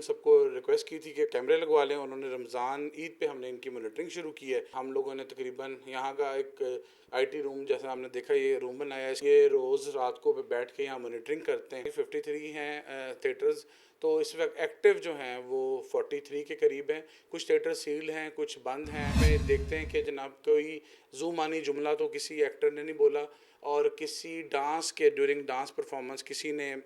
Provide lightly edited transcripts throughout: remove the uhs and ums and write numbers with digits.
सबको रिक्वेस्ट की थी कि कैमरे लगवा लें। उन्होंने रमज़ान ईद पे हमने इनकी मॉनिटरिंग शुरू की है। हम लोगों ने तकरीबन यहाँ का एक आईटी रूम, जैसा हमने देखा ये रूम बनाया है, ये रोज़ रात को बैठ के यहाँ मॉनिटरिंग करते हैं। 53 हैं थिएटर्स, तो इस वक्त एक्टिव जो हैं वो 43 के करीब हैं। कुछ थिएटर सील हैं, कुछ बंद हैं। हमें देखते हैं कि जनाब कोई ज़ुबानी जुमला तो किसी एक्टर ने नहीं बोला, और किसी डांस के ड्यूरिंग डांस परफॉर्मेंस किसी ने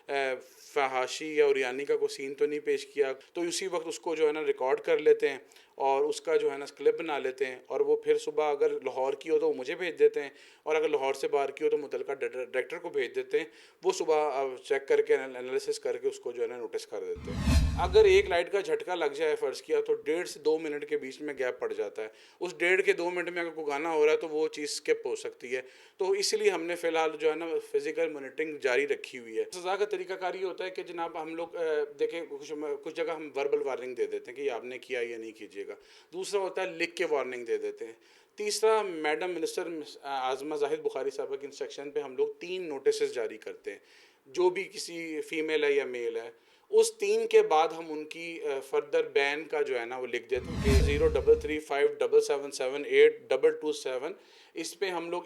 फहाशी या उरियानी का कोई सीन तो नहीं पेश किया, तो उसी वक्त उसको जो है ना रिकॉर्ड कर लेते हैं और उसका जो है ना क्लिप बना लेते हैं, और वो फिर सुबह अगर लाहौर की हो तो वो मुझे भेज देते हैं, और अगर लाहौर से बाहर की हो तो मुतलका डायरेक्टर को भेज देते हैं। वो सुबह चेक करके एनालिसिस करके उसको जो है ना नोटिस कर देते हैं। अगर एक लाइट का झटका लग जाए फ़र्ज़ किया, तो 1.5 से 2 मिनट के बीच में गैप पड़ जाता है। उस 1.5 के 2 मिनट में अगर कोई गाना हो रहा है तो वो चीज़ स्किप हो सकती है। तो इसलिए हमने फ़िलहाल जो है ना फिज़िकल मॉनिटरिंग जारी रखी हुई है। सज़ा का तरीक़ाकार ये होता है कि जनाब हम लोग देखें, कुछ जगह हम वर्बल वार्निंग दे देते हैं कि ये आपने किया या नहीं कीजिएगा। दूसरा होता है लिख के वार्निंग दे देते हैं। तीसरा, मैडम मिनिस्टर आज़मा ज़ाहिद बुखारी साहबा के इंस्ट्रक्शन पे हम लोग 3 नोटिसेस जारी करते हैं। जो भी किसी फ़ीमेल है या मेल है, उस 3 के बाद हम उनकी फर्दर बैन का जो है ना वो लिख देते हैं कि 033577782227। इस पे हम लोग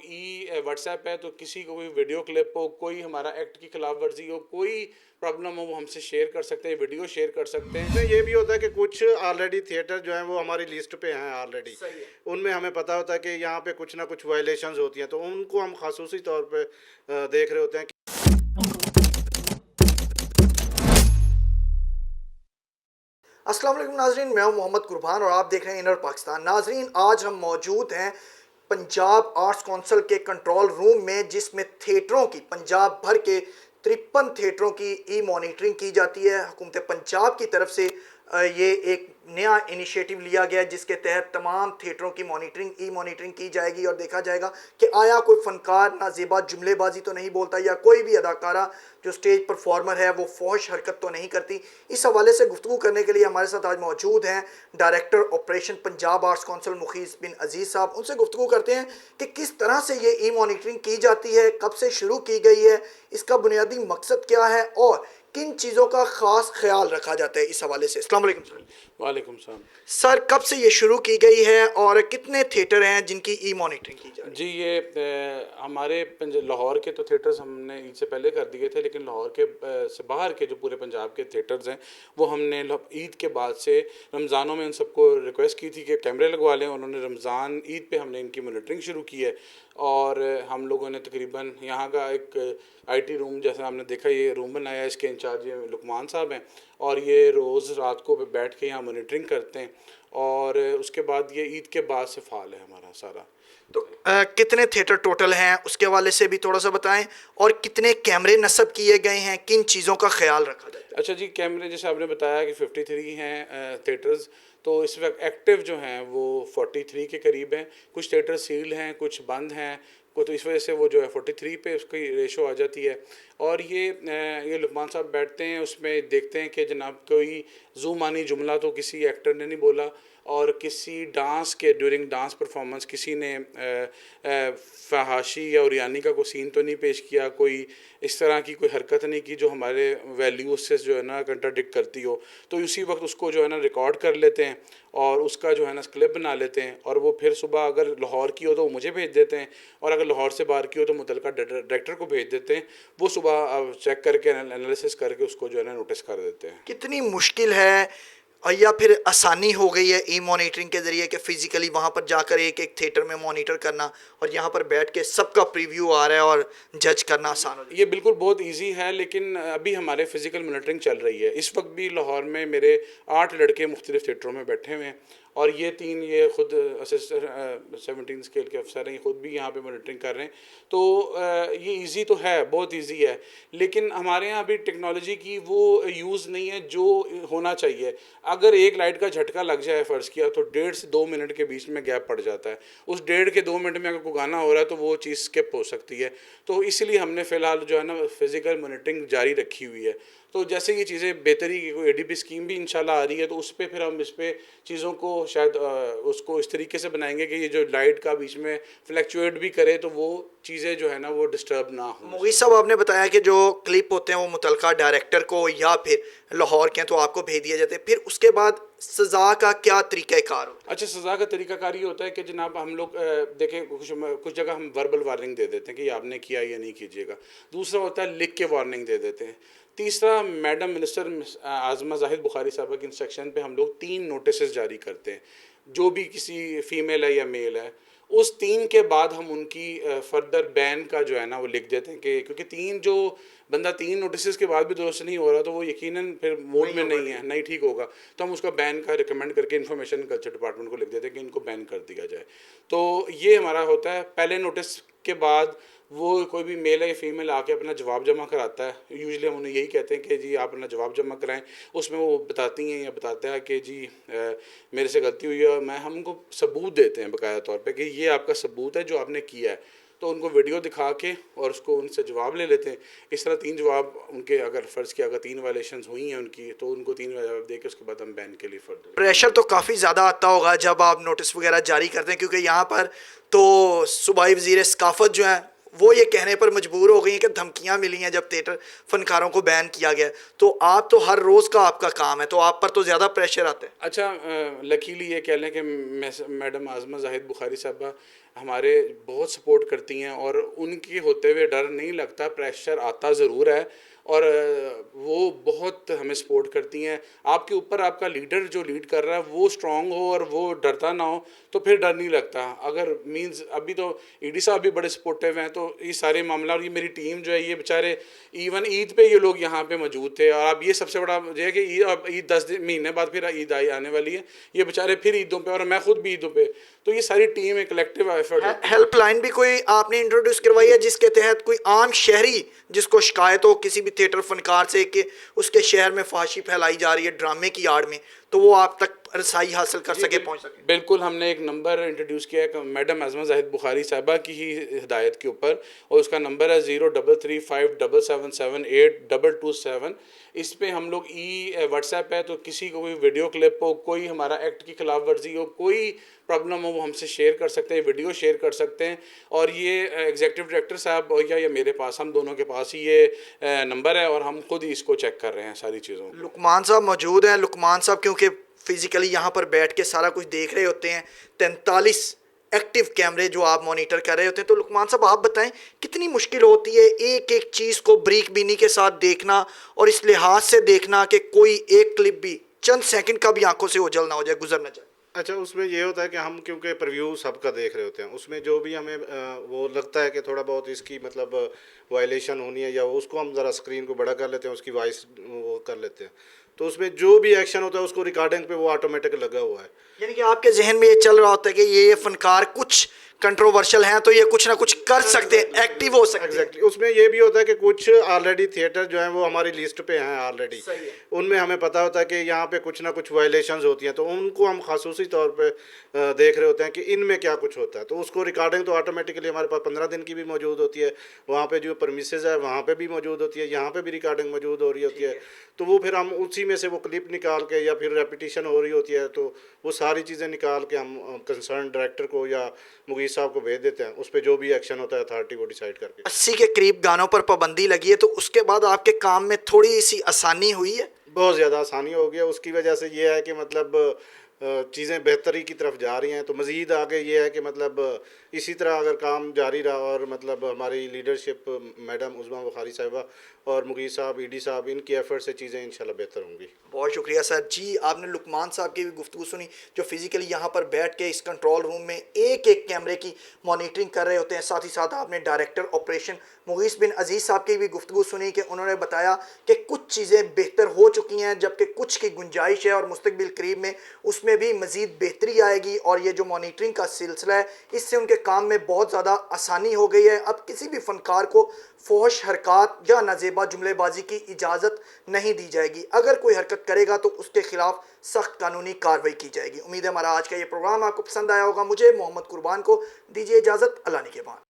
व्हाट्सएप है, तो किसी को कोई वीडियो क्लिप हो, कोई हमारा एक्ट की खिलाफ वर्जी हो, कोई प्रॉब्लम हो, वो हमसे शेयर कर सकते हैं, वीडियो शेयर कर सकते हैं। इसमें ये भी होता है कि कुछ ऑलरेडी थिएटर जो हैं वो हमारी लिस्ट पे हैं ऑलरेडी। सही है। उनमें हमें पता होता है कि यहाँ पे कुछ ना कुछ वायलेशंस होती हैं, तो उनको हम खासूसी तौर पे देख रहे होते हैं। अस्सलाम वालेकुम नाजरीन, मैं हूं मोहम्मद कुर्बान और आप देख रहे हैं इनर पाकिस्तान। नाजरीन, आज हम मौजूद हैं पंजाब आर्ट्स काउंसिल के कंट्रोल रूम में, जिसमें थिएटरों की, पंजाब भर के 53 थिएटरों की ई मॉनिटरिंग की जाती है। हुकूमत पंजाब की तरफ से ये एक नया इनिशिएटिव लिया गया है, जिसके तहत तमाम थिएटरों की ई मॉनिटरिंग की जाएगी और देखा जाएगा कि आया कोई फनकार नाजेबा जुमलेबाजी तो नहीं बोलता, या कोई भी अदाकारा जो स्टेज परफॉर्मर है वो फौश हरकत तो नहीं करती। इस हवाले से गुफ्तगू करने के लिए हमारे साथ आज मौजूद हैं director operation Punjab arts council Mukhees bin Aziz sahab. उनसे गुफ्तगू करते हैं कि किस तरह से ये ई मॉनिटरिंग की जाती है, कब से शुरू की गई है, इसका बुनियादी मकसद क्या है और किन चीज़ों का ख़ास ख्याल रखा जाता है। इस हवाले से अस्सलाम वालेकुम सर। वालेकुम सलाम। सर, कब से ये शुरू की गई है और कितने थिएटर हैं जिनकी ई मॉनिटरिंग की जा रही है? जी, ये हमारे लाहौर के तो थिएटर्स हमने ईद से पहले कर दिए थे, लेकिन लाहौर के से बाहर के जो पूरे पंजाब के थिएटर्स हैं वो हमने ईद के बाद से रमज़ानों में उन सबको रिक्वेस्ट की थी कि कैमरे लगवा लें। उन्होंने रमज़ान ईद पे हमने इनकी मॉनिटरिंग शुरू की है, और हम लोगों ने तकरीबन यहाँ का एक आईटी रूम, जैसा हमने देखा ये रूम बनाया है, इसके इंचार्ज ये लुकमान साहब हैं, और ये रोज़ रात को बैठ के यहाँ मॉनिटरिंग करते हैं, और उसके बाद ये ईद के बाद से फ़ाल है हमारा सारा। तो कितने थिएटर टोटल हैं उसके हवाले से भी थोड़ा सा बताएं, और कितने कैमरे नस्ब किए गए हैं, किन चीज़ों का ख्याल रखा जाता है? अच्छा जी, कैमरे जैसे आपने बताया कि 53 हैं थिएटर्स, तो इस वक्त एक्टिव जो हैं वो 43 के करीब हैं। कुछ थिएटर सील हैं, कुछ बंद हैं, को तो इस वजह से वो जो है 43 पे उसकी रेशो आ जाती है। और ये लुकमान साहब बैठते हैं, उसमें देखते हैं कि जनाब कोई ज़ुबानी जुमला तो किसी एक्टर ने नहीं बोला, और किसी डांस के ड्यूरिंग डांस परफॉर्मेंस किसी ने फहाशी या उरियानी का कोई सीन तो नहीं पेश किया, कोई इस तरह की कोई हरकत नहीं की जो हमारे वैल्यूज़ से जो है ना कंट्राडिक्ट करती हो, तो उसी वक्त उसको जो है ना रिकॉर्ड कर लेते हैं और उसका जो है ना क्लिप बना लेते हैं, और वो फिर सुबह अगर लाहौर की हो तो वो मुझे भेज देते हैं, और अगर लाहौर से बाहर की हो तो मुतलका डायरेक्टर को भेज देते हैं। वो सुबह चेक करके एनालिसिस करके उसको जो है ना नोटिस कर देते हैं। कितनी मुश्किल है या फिर आसानी हो गई है ई मॉनिटरिंग के ज़रिए कि फ़िज़िकली वहाँ पर जाकर एक एक थिएटर में मॉनिटर करना, और यहाँ पर बैठ के सबका प्रीव्यू आ रहा है और जज करना आसान हो जाए? ये बिल्कुल बहुत इजी है, लेकिन अभी हमारे फिज़िकल मॉनिटरिंग चल रही है। इस वक्त भी लाहौर में मेरे 8 लड़के मुख्तलिफ़ थिएटरों में बैठे हुए हैं, और ये 3 ये ख़ुद असिस्टेंट 17 स्केल के अफसर हैं, ख़ुद भी यहाँ पे मॉनिटरिंग कर रहे हैं। तो ये इजी तो है, बहुत इजी है, लेकिन हमारे यहाँ अभी टेक्नोलॉजी की वो यूज़ नहीं है जो होना चाहिए। अगर एक लाइट का झटका लग जाए फ़र्ज़ किया, तो 1.5 से 2 मिनट के बीच में गैप पड़ जाता है। उस 1.5 के 2 मिनट में अगर कोई गाना हो रहा है तो वो चीज़ स्किप हो सकती है। तो इसलिए हमने फ़िलहाल जो है ना फिज़िकल मॉनिटरिंग जारी रखी हुई है। तो जैसे ये चीज़ें बेहतरी की कोई एडीपी स्कीम भी इंशाल्लाह आ रही है, तो उस पे फिर हम इस पे चीज़ों को शायद उसको इस तरीके से बनाएंगे कि ये जो लाइट का बीच में फ्लैक्चुएट भी करे तो वो चीज़ें जो है ना वो डिस्टर्ब ना हो। मुगीस साहब, आपने बताया कि जो क्लिप होते हैं वो मुतलका डायरेक्टर को या फिर लाहौर के हैं तो आपको भेज दिया जाते हैं, फिर उसके बाद सज़ा का क्या तरीक़ाकार हो? अच्छा, सज़ा का तरीकाकार ये होता है कि जनाब हम लोग देखें, कुछ जगह हम वर्बल वार्निंग दे देते हैं कि ये आपने किया या नहीं कीजिएगा। दूसरा होता है लिख के वार्निंग दे देते हैं। तीसरा, मैडम मिनिस्टर आज़मा जाहिद बुखारी साहबा के इंस्ट्रक्शन पे हम लोग 3 नोटिस जारी करते हैं, जो भी किसी फ़ीमेल है या मेल है। उस 3 के बाद हम उनकी फर्दर बैन का जो है ना वो लिख देते हैं कि क्योंकि 3 जो बंदा 3 नोटिस के बाद भी दुरुस्त नहीं हो रहा तो वो यकीनन फिर मूड में नहीं है, नहीं ठीक होगा, तो हम उसका बैन का रिकमेंड करके इंफॉर्मेशन कल्चर डिपार्टमेंट को लिख देते हैं कि इनको बैन कर दिया जाए। तो ये हमारा होता है। पहले नोटिस के बाद वो कोई भी मेल है या फीमेल आके अपना जवाब जमा कराता है। यूजुअली हम उन्हें यही कहते हैं कि जी आप अपना जवाब जमा कराएं। उसमें वो बताती हैं या बताता है कि जी मेरे से गलती हुई है, और हम उनको सबूत देते हैं बाकायदा तौर पे कि ये आपका सबूत है जो आपने किया है। तो उनको वीडियो दिखा के और उसको उनसे जवाब ले लेते हैं। इस तरह 3 जवाब उनके, अगर फ़र्ज़ किया अगर 3 वायलेशंस हुई हैं उनकी, तो उनको 3 जवाब दे के उसके बाद हम बैन के लिए फर्दर। प्रेशर तो काफ़ी ज़्यादा आता होगा जब आप नोटिस वगैरह जारी करते हैं, क्योंकि यहाँ पर तो सूबाई वज़ीर सकाफ़त जो हैं वो ये कहने पर मजबूर हो गई हैं कि धमकियाँ मिली हैं जब थिएटर फनकारों को बैन किया गया। तो आप तो हर रोज़ का आपका काम है, तो आप पर तो ज़्यादा प्रेशर आता है। अच्छा, लकीली ये कह लें कि मैडम आज़मा जाहिद बुखारी साहबा हमारे बहुत सपोर्ट करती हैं, और उनके होते हुए डर नहीं लगता। प्रेशर आता ज़रूर है, और वो बहुत हमें सपोर्ट करती हैं। आपके ऊपर आपका लीडर जो लीड कर रहा है वो स्ट्रांग हो और वो डरता ना हो, तो फिर डर नहीं लगता। अगर मींस अभी तो ईडी साहब भी बड़े सपोर्टिव हैं, तो ये सारे मामला, और ये मेरी टीम जो है, ये बेचारे इवन ईद पे ये लोग यहाँ पे मौजूद थे। और अब ये सबसे बड़ा मुझे है कि ईद 10 महीने बाद फिर ईद आने वाली है, ये बेचारे फिर ईदों पे, और मैं खुद भी ईदों पे। तो ये सारी टीम एक कलेक्टिव एफर्ट है। हेल्पलाइन भी कोई आपने इंट्रोड्यूस करवाई है जिसके तहत कोई आम शहरी जिसको शिकायत हो किसी भी थिएटर फनकार से कि उसके शहर में फहाशी फैलाई जा रही है ड्रामे की आड़ में, तो वो आप तक रसाई हासिल कर सके, पहुंच सके? बिल्कुल, हमने एक नंबर इंट्रोड्यूस किया है मैडम आज़मा जाहिद बुखारी साहबा की ही हिदायत के ऊपर, और उसका नंबर है 033577782227। इस पे हम लोग व्हाट्सएप है, तो किसी को कोई वीडियो क्लिप हो, कोई हमारा एक्ट की खिलाफ वर्जी हो, कोई प्रॉब्लम हो, वो हमसे शेयर कर सकते हैं, वीडियो शेयर कर सकते हैं। और ये एग्जीक्यूटिव डायरेक्टर साहब या मेरे पास, हम दोनों के पास ही ये नंबर है, और हम खुद ही इसको चेक कर रहे हैं सारी चीज़ों को। लुकमान साहब मौजूद हैं। लुकमान साहब क्योंकि फिजिकली यहाँ पर बैठ के सारा कुछ देख रहे होते हैं, 43 एक्टिव कैमरे जो आप मॉनिटर कर रहे होते हैं, तो लुकमान साहब आप बताएं कितनी मुश्किल होती है एक एक चीज़ को ब्रीक बीनी के साथ देखना, और इस लिहाज से देखना कि कोई एक क्लिप भी चंद सेकंड का भी आंखों से ओझल ना हो जाए, गुजर ना जाए। अच्छा, उसमें ये होता है कि हम क्योंकि प्रीव्यू सबका देख रहे होते हैं, उसमें जो भी हमें वो लगता है कि थोड़ा बहुत इसकी मतलब वायलेशन होनी है, या उसको हम ज़रा स्क्रीन को बड़ा कर लेते हैं, उसकी वॉइस वो कर लेते हैं, तो उसमें जो भी एक्शन होता है उसको रिकॉर्डिंग पे वो ऑटोमेटिक लगा हुआ है। यानी कि आपके जहन में ये चल रहा होता है कि ये फनकार कुछ कंट्रोवर्शियल हैं तो ये कुछ ना कुछ कर सकते हैं, एक्टिव हो सकते हैं। एग्जैक्टली, उसमें ये भी होता है कि कुछ ऑलरेडी थिएटर जो हैं वो हमारी लिस्ट पे हैं ऑलरेडी, उनमें हमें पता होता है कि यहाँ पे कुछ ना कुछ वायलेशंस होती हैं, तो उनको हम खासूसी तौर पे देख रहे होते हैं कि इनमें क्या कुछ होता है, तो उसको रिकॉर्डिंग तो ऑटोमेटिकली हमारे पास 15 दिन की भी मौजूद होती है, वहाँ पे जो परमिसेस है वहाँ पे भी मौजूद होती है, यहाँ पे भी रिकॉर्डिंग मौजूद हो रही होती है, तो वो फिर हम उसी में से वो क्लिप निकाल के, या फिर रेपिटेशन हो रही होती है, तो वो सारी चीज़ें निकाल के हम कंसर्न डायरेक्टर को या मुगीस साहब को भेज देते हैं। उस पर जो भी एक्शन होता है अथॉरिटी वो डिसाइड करके। 80 के करीब गानों पर पाबंदी लगी है, तो उसके बाद आपके काम में थोड़ी सी आसानी हुई है? बहुत ज़्यादा आसानी हो गया। उसकी वजह से ये है कि मतलब चीज़ें बेहतरी की तरफ जा रही हैं, तो मज़ीद आगे ये है कि मतलब इसी तरह अगर काम जारी रहा, और मतलब हमारी लीडरशिप मैडम उज़मा बुखारी साहिबा और मुगीस साहब, ईडी साहब, इनकी एफर्ट से चीज़ें इंशाल्लाह बेहतर होंगी। बहुत शुक्रिया सर जी। आपने लुकमान साहब की भी गुफ्तगू सुनी जो फिजिकली यहाँ पर बैठ के इस कंट्रोल रूम में एक एक कैमरे की मॉनिटरिंग कर रहे होते हैं। साथ ही साथ आपने डायरेक्टर ऑपरेशन मुगीस बिन अजीज़ साहब की भी गुफ्तगू सुनी कि उन्होंने बताया कि कुछ चीज़ें बेहतर हो चुकी हैं, जबकि कुछ की गुंजाइश है और मुस्तकबिल करीब में उसमें भी मज़ीद बेहतरी आएगी। और ये जो मॉनिटरिंग का सिलसिला है, इससे उनके काम में बहुत ज़्यादा आसानी हो गई है। अब किसी भी फनकार को फोहश हरकत या नाजेबा जुमलेबाजी की इजाज़त नहीं दी जाएगी। अगर कोई हरकत करेगा तो उसके खिलाफ सख्त कानूनी कार्रवाई की जाएगी। उम्मीद है हमारा आज का ये प्रोग्राम आपको पसंद आया होगा। मुझे मोहम्मद कुर्बान को दीजिए इजाज़त। अल्लाह निगहबान।